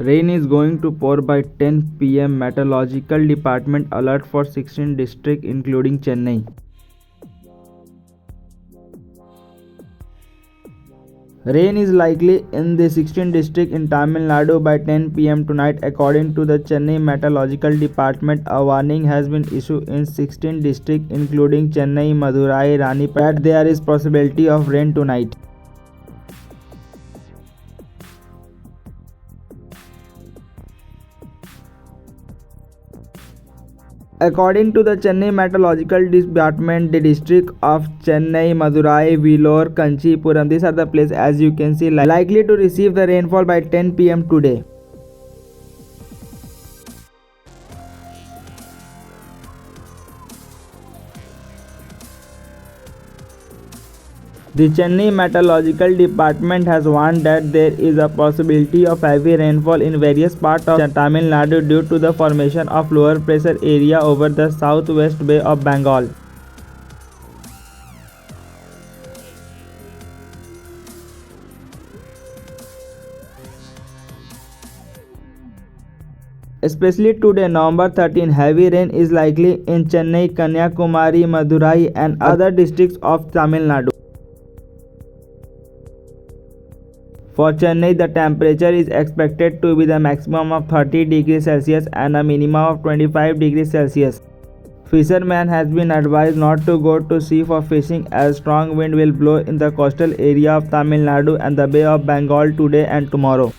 Rain is going to pour by 10 p.m. Meteorological department alert for 16 districts including Chennai. Rain is likely in the 16 districts in Tamil Nadu by 10 p.m. tonight. According to the Chennai Meteorological Department, a warning has been issued in 16 districts including Chennai, Madurai, Ranipet that there is possibility of rain tonight. According to the Chennai Meteorological Department, the district of Chennai, Madurai, Vellore, Kanchipuram, these are the places as you can see likely to receive the rainfall by 10 p.m. today. The Chennai Meteorological Department has warned that there is a possibility of heavy rainfall in various parts of Tamil Nadu due to the formation of lower pressure area over the southwest Bay of Bengal. Especially today, November 13, heavy rain is likely in Chennai, Kanyakumari, Madurai and other districts of Tamil Nadu. For Chennai, the temperature is expected to be the maximum of 30 degrees Celsius and a minimum of 25 degrees Celsius. Fishermen has been advised not to go to sea for fishing as strong wind will blow in the coastal area of Tamil Nadu and the Bay of Bengal today and tomorrow.